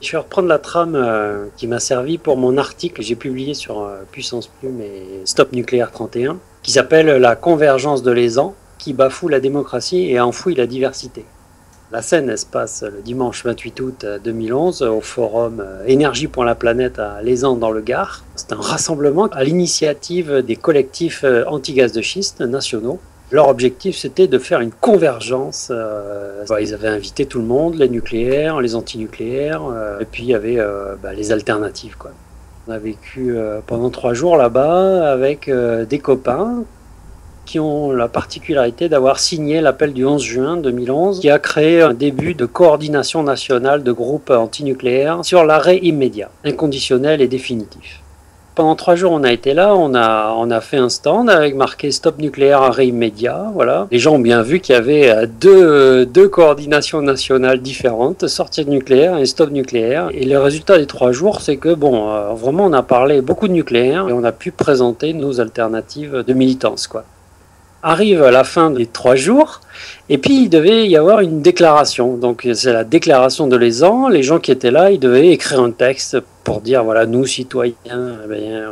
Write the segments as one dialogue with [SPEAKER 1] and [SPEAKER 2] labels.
[SPEAKER 1] Je vais reprendre la trame qui m'a servi pour mon article que j'ai publié sur Puissance Plume et Stop Nucléaire 31, qui s'appelle La convergence de l'Aisan qui bafoue la démocratie et enfouit la diversité. La scène, elle se passe le dimanche 28 août 2011 au forum Énergie pour la planète à l'Aisan dans le Gard. C'est un rassemblement à l'initiative des collectifs anti-gaz de schiste nationaux. Leur objectif, c'était de faire une convergence. Ils avaient invité tout le monde, les nucléaires, les antinucléaires, et puis il y avait les alternatives, quoi. On a vécu pendant 3 jours là-bas avec des copains qui ont la particularité d'avoir signé l'appel du 11 juin 2011, qui a créé un début de coordination nationale de groupes antinucléaires sur l'arrêt immédiat, inconditionnel et définitif. Pendant 3 jours, on a été là, on a fait un stand avec marqué Stop nucléaire, arrêt immédiat. Voilà. Les gens ont bien vu qu'il y avait deux coordinations nationales différentes, sortie de nucléaire et stop nucléaire. Et le résultat des 3 jours, c'est que vraiment, on a parlé beaucoup de nucléaire et on a pu présenter nos alternatives de militance, quoi. Arrive à la fin des 3 jours, et puis il devait y avoir une déclaration. Donc c'est la déclaration de l'Aisan. Les gens qui étaient là, ils devaient écrire un texte pour dire voilà, nous citoyens,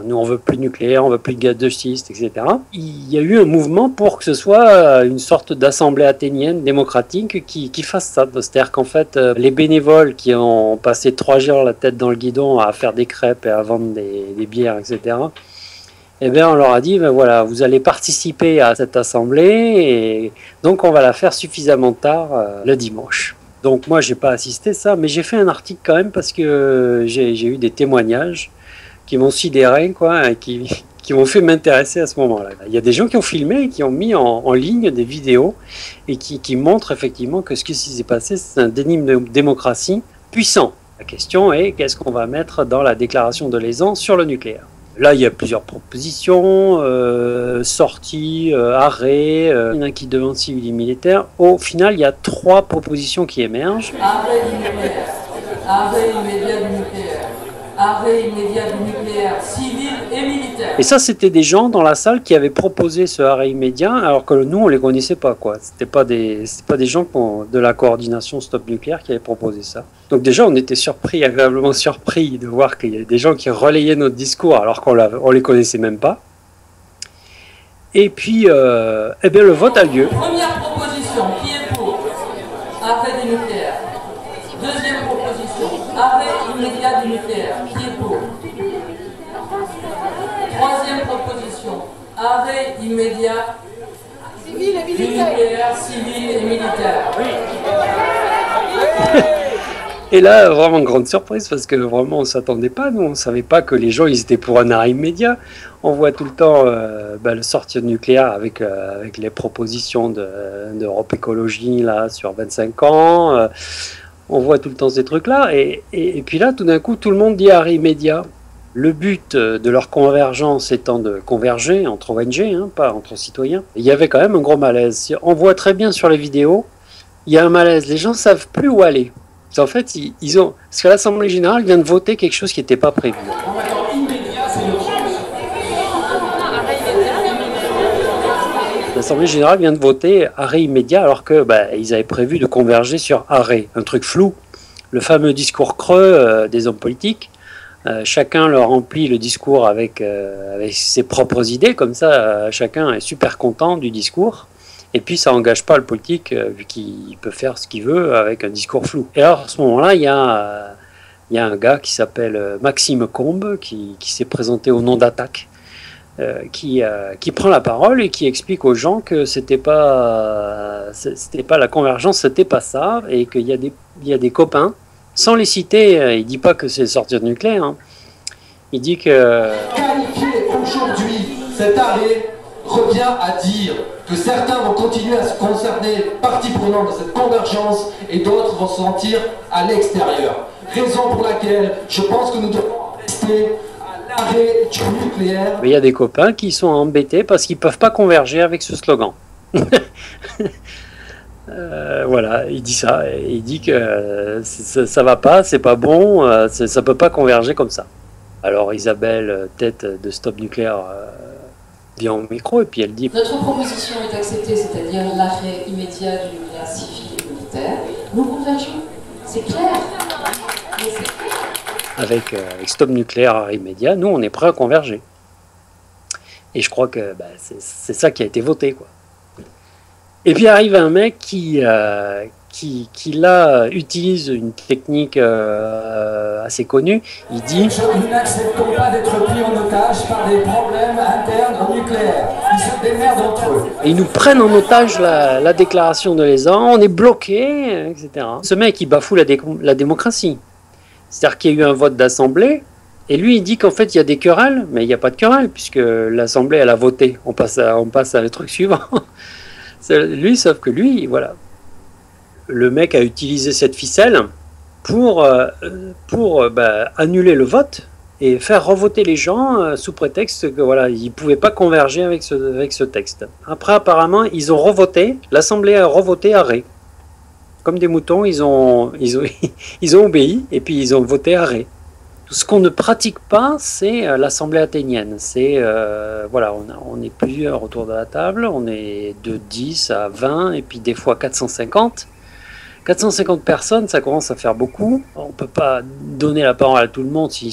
[SPEAKER 1] nous on veut plus de nucléaire, on veut plus de gaz de schiste, etc. Il y a eu un mouvement pour que ce soit une sorte d'assemblée athénienne démocratique qui fasse ça. C'est-à-dire qu'en fait, les bénévoles qui ont passé 3 jours la tête dans le guidon à faire des crêpes et à vendre des bières, etc., eh bien, on leur a dit, voilà, vous allez participer à cette assemblée et donc on va la faire suffisamment tard le dimanche. Donc moi, j'ai pas assisté à ça, mais j'ai fait un article quand même parce que j'ai eu des témoignages qui m'ont sidéré, quoi, et qui m'ont fait m'intéresser à ce moment-là. Il y a des gens qui ont filmé et qui ont mis en ligne des vidéos et qui montrent effectivement que ce qui s'est passé, c'est un déni de démocratie puissant. La question est, qu'est-ce qu'on va mettre dans la déclaration de l'Aisan sur le nucléaire ? Là, il y a plusieurs propositions, sorties, arrêts, il y en a qui demandent civil et militaire. Au final, il y a 3 propositions qui émergent.
[SPEAKER 2] Arrêt du nucléaire, arrêt immédiat du nucléaire, arrêt immédiat du nucléaire civil et militaire.
[SPEAKER 1] Et ça, c'était des gens dans la salle qui avaient proposé ce arrêt immédiat, alors que nous, on les connaissait pas, quoi. C'était pas des gens de la coordination Stop Nucléaire qui avaient proposé ça. Donc déjà, on était surpris, agréablement surpris de voir qu'il y a des gens qui relayaient notre discours alors qu'on les connaissait même pas. Et puis, le vote a lieu.
[SPEAKER 2] Première proposition, qui est pour? Arrêt du nucléaire. Deuxième proposition, arrêt immédiat du nucléaire. Qui est pour? Troisième proposition, arrêt immédiat
[SPEAKER 3] Civil et
[SPEAKER 2] du
[SPEAKER 3] militaire.
[SPEAKER 2] nucléaire civil et militaire.
[SPEAKER 1] Et là, vraiment grande surprise, parce que vraiment on ne s'attendait pas, nous on ne savait pas que les gens ils étaient pour un arrêt immédiat. On voit tout le temps le sortir de nucléaire avec les propositions d'Europe Écologie là, sur 25 ans. On voit tout le temps ces trucs-là. Et puis là, tout d'un coup, tout le monde dit arrêt immédiat. Le but de leur convergence étant de converger entre ONG, hein, pas entre citoyens. Il y avait quand même un gros malaise. On voit très bien sur les vidéos, il y a un malaise. Les gens ne savent plus où aller. En fait, parce que l'Assemblée Générale vient de voter quelque chose qui n'était pas prévu. L'Assemblée Générale vient de voter arrêt immédiat alors que ils avaient prévu de converger sur arrêt, un truc flou. Le fameux discours creux des hommes politiques. Chacun leur remplit le discours avec ses propres idées, comme ça chacun est super content du discours. Et puis ça n'engage pas le politique, vu qu'il peut faire ce qu'il veut avec un discours flou. Et alors à ce moment-là, il y a un gars qui s'appelle Maxime Combes, qui s'est présenté au nom d'Attaque, qui prend la parole et qui explique aux gens que c'était pas la convergence, c'était pas ça, et qu'il y a des copains, sans les citer, il dit pas que c'est sortir de nucléaire, hein. Il dit que...
[SPEAKER 4] Qualifier aujourd'hui cet arrêt revient à dire que certains vont continuer à se concerner partie prenante de cette convergence et d'autres vont se sentir à l'extérieur. Raison pour laquelle je pense que nous devons rester à l'arrêt du nucléaire.
[SPEAKER 1] Mais il y a des copains qui sont embêtés parce qu'ils ne peuvent pas converger avec ce slogan. Voilà, il dit ça. Il dit que ça va pas, c'est pas bon, ça peut pas converger comme ça. Alors Isabelle, tête de Stop Nucléaire, vient au micro et puis elle dit...
[SPEAKER 5] Notre proposition est acceptée, c'est-à-dire l'arrêt immédiat du nucléaire civil et militaire. Nous convergeons, c'est clair.
[SPEAKER 1] avec Stop Nucléaire immédiat, nous on est prêts à converger. Et je crois que c'est ça qui a été voté, quoi. Et puis arrive un mec qui là utilise une technique assez connue. Il dit:
[SPEAKER 3] Nous n'acceptons pas d'être pris en otage par des problèmes internes au nucléaire. Ils se démerdent entre eux.
[SPEAKER 1] Et ils nous prennent en otage la déclaration de Lausanne, on est bloqué, etc. Ce mec, il bafoue la démocratie. C'est-à-dire qu'il y a eu un vote d'assemblée, et lui, il dit qu'en fait, il y a des querelles, mais il n'y a pas de querelle, puisque l'assemblée, elle a voté. On passe à le truc suivant. Lui, sauf que lui, voilà. Le mec a utilisé cette ficelle pour annuler le vote et faire revoter les gens sous prétexte que voilà, ils ne pouvaient pas converger avec ce texte. Après, apparemment, ils ont revoté, l'Assemblée a revoté arrêt. Comme des moutons, ils ont obéi et puis ils ont voté arrêt. Ce qu'on ne pratique pas, c'est l'Assemblée athénienne. C'est voilà, on est plusieurs autour de la table, on est de 10 à 20 et puis des fois 450. 450 personnes, ça commence à faire beaucoup. On ne peut pas donner la parole à tout le monde. Si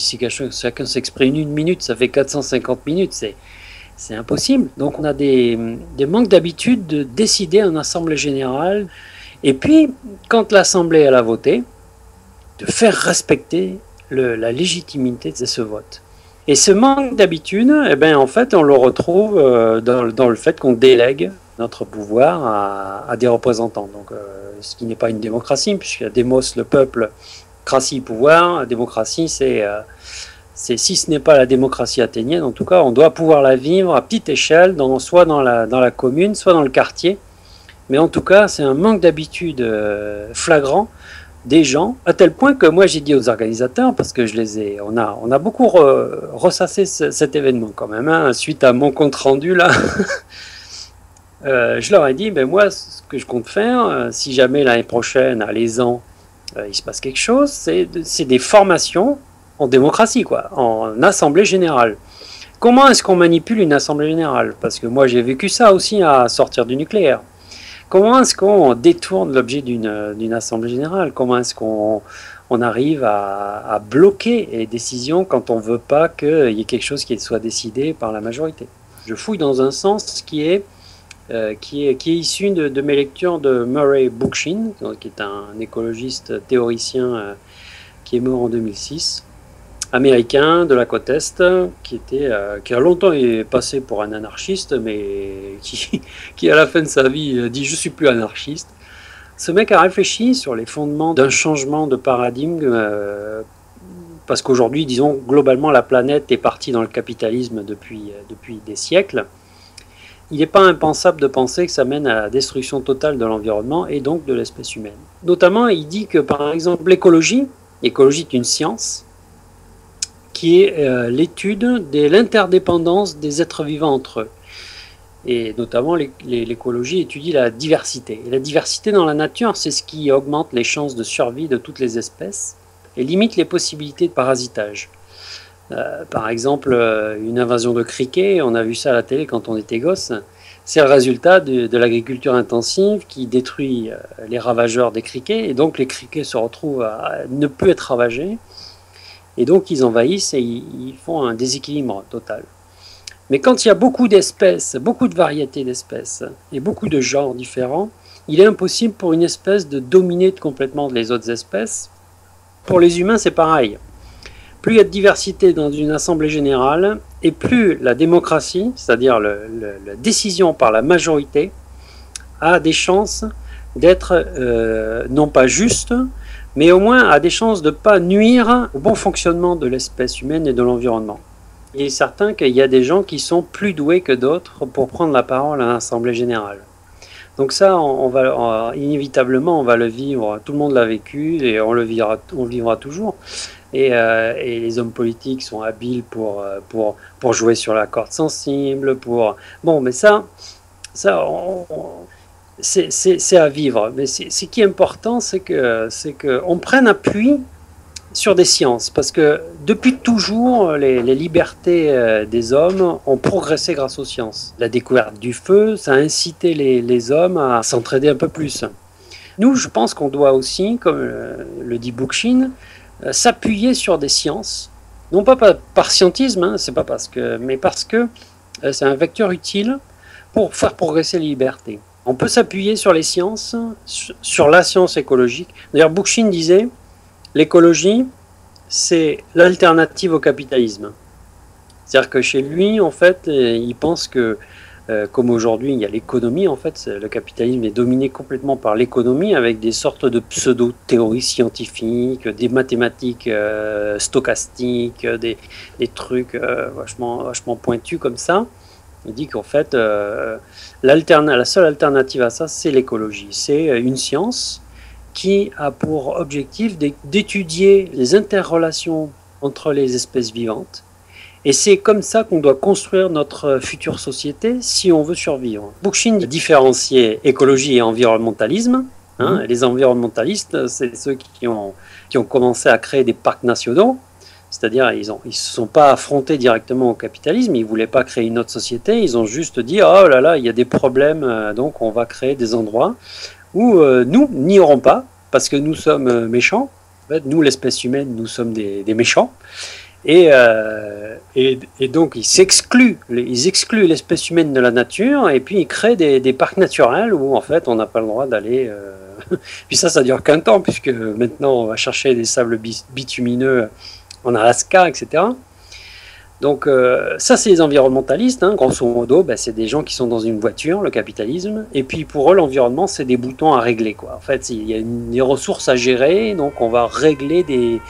[SPEAKER 1] chacun s'exprime une minute, ça fait 450 minutes. C'est impossible. Donc on a des manques d'habitude de décider en assemblée générale. Et puis, quand l'assemblée elle a voté, de faire respecter la légitimité de ce vote. Et ce manque d'habitude, eh ben, en fait, on le retrouve dans le fait qu'on délègue notre pouvoir à des représentants. Donc, ce qui n'est pas une démocratie, puisqu'il y a démos, le peuple, cratie, pouvoir. La démocratie, c'est si ce n'est pas la démocratie athénienne, en tout cas, on doit pouvoir la vivre à petite échelle, soit dans la commune, soit dans le quartier. Mais en tout cas, c'est un manque d'habitude flagrant des gens, à tel point que moi j'ai dit aux organisateurs, parce que on a beaucoup ressassé cet événement quand même, hein, suite à mon compte rendu là. Je leur ai dit, ben moi ce que je compte faire, si jamais l'année prochaine à Lausanne il se passe quelque chose, c'est des formations en démocratie, quoi, en assemblée générale. Comment est-ce qu'on manipule une assemblée générale? Parce que moi j'ai vécu ça aussi à sortir du nucléaire. Comment est-ce qu'on détourne l'objet d'une assemblée générale? Comment est-ce qu'on arrive à bloquer les décisions quand on ne veut pas qu'il y ait quelque chose qui soit décidé par la majorité? Je fouille dans un sens qui est issu de mes lectures de Murray Bookchin, qui est un écologiste théoricien qui est mort en 2006, américain de la côte Est, qui a longtemps est passé pour un anarchiste, mais qui à la fin de sa vie dit « je suis plus anarchiste ». Ce mec a réfléchi sur les fondements d'un changement de paradigme, parce qu'aujourd'hui, disons, globalement, la planète est partie dans le capitalisme depuis des siècles. Il n'est pas impensable de penser que ça mène à la destruction totale de l'environnement et donc de l'espèce humaine. Notamment, il dit que, par exemple, l'écologie est une science qui est l'étude de l'interdépendance des êtres vivants entre eux. Et notamment, l'écologie étudie la diversité. Et la diversité dans la nature, c'est ce qui augmente les chances de survie de toutes les espèces et limite les possibilités de parasitage. Par exemple, une invasion de criquets, on a vu ça à la télé quand on était gosse, c'est le résultat de l'agriculture intensive qui détruit les ravageurs des criquets, et donc les criquets se retrouvent à ne plus être ravagés, et donc ils envahissent et ils font un déséquilibre total. Mais quand il y a beaucoup d'espèces, beaucoup de variétés d'espèces, et beaucoup de genres différents, il est impossible pour une espèce de dominer complètement les autres espèces. Pour les humains, c'est pareil. Plus il y a de diversité dans une assemblée générale, et plus la démocratie, c'est-à-dire la décision par la majorité, a des chances d'être non pas juste, mais au moins a des chances de ne pas nuire au bon fonctionnement de l'espèce humaine et de l'environnement. Il est certain qu'il y a des gens qui sont plus doués que d'autres pour prendre la parole à l'assemblée générale. Donc ça, inévitablement, on va le vivre, tout le monde l'a vécu, et on le vivra toujours. Et les hommes politiques sont habiles pour jouer sur la corde sensible, Bon, mais ça c'est à vivre. Mais ce qui est important, c'est qu'on prenne appui sur des sciences, parce que depuis toujours, les libertés des hommes ont progressé grâce aux sciences. La découverte du feu, ça a incité les hommes à s'entraider un peu plus. Nous, je pense qu'on doit aussi, comme le dit Bookchin, s'appuyer sur des sciences, non pas par scientisme, hein, c'est pas mais parce que c'est un vecteur utile pour faire progresser les libertés. On peut s'appuyer sur les sciences, sur la science écologique. D'ailleurs, Bookchin disait, l'écologie, c'est l'alternative au capitalisme. C'est-à-dire que chez lui, en fait, il pense que, comme aujourd'hui, il y a l'économie, en fait, le capitalisme est dominé complètement par l'économie, avec des sortes de pseudo-théories scientifiques, des mathématiques stochastiques, des trucs vachement pointus comme ça. Il dit qu'en fait, la seule alternative à ça, c'est l'écologie. C'est une science qui a pour objectif d'étudier les interrelations entre les espèces vivantes. Et c'est comme ça qu'on doit construire notre future société si on veut survivre. Bookchin différenciait écologie et environnementalisme. Les environnementalistes, c'est ceux qui ont commencé à créer des parcs nationaux. C'est-à-dire, ils ne se sont pas affrontés directement au capitalisme, ils ne voulaient pas créer une autre société, ils ont juste dit « Oh là là, il y a des problèmes, donc on va créer des endroits où nous n'y aurons pas, parce que nous sommes méchants. En fait, nous, l'espèce humaine, nous sommes des méchants. » Et donc, ils excluent l'espèce humaine de la nature, et puis ils créent des parcs naturels où, en fait, on n'a pas le droit d'aller... Puis ça dure qu'un temps, puisque maintenant, on va chercher des sables bitumineux en Alaska, etc. Donc ça, c'est les environnementalistes, hein. Grosso modo, c'est des gens qui sont dans une voiture, le capitalisme, et puis pour eux, l'environnement, c'est des boutons à régler, quoi. En fait, il y a des ressources à gérer, donc on va régler des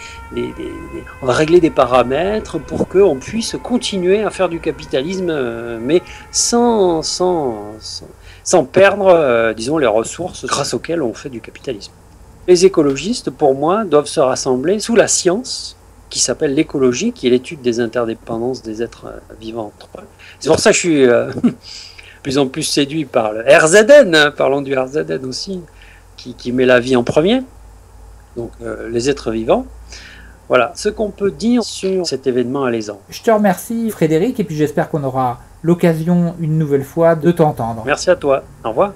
[SPEAKER 1] paramètres pour qu'on puisse continuer à faire du capitalisme, mais sans perdre, disons, les ressources grâce auxquelles on fait du capitalisme. Les écologistes, pour moi, doivent se rassembler sous la science, qui s'appelle l'écologie, qui est l'étude des interdépendances des êtres vivants entre eux. C'est pour ça que je suis de plus en plus séduit par le RZN, hein, parlons du RZN aussi, qui met la vie en premier, donc les êtres vivants. Voilà ce qu'on peut dire sur cet événement alésant.
[SPEAKER 6] Je te remercie Frédéric, et puis j'espère qu'on aura l'occasion une nouvelle fois de t'entendre.
[SPEAKER 1] Merci à toi, au revoir.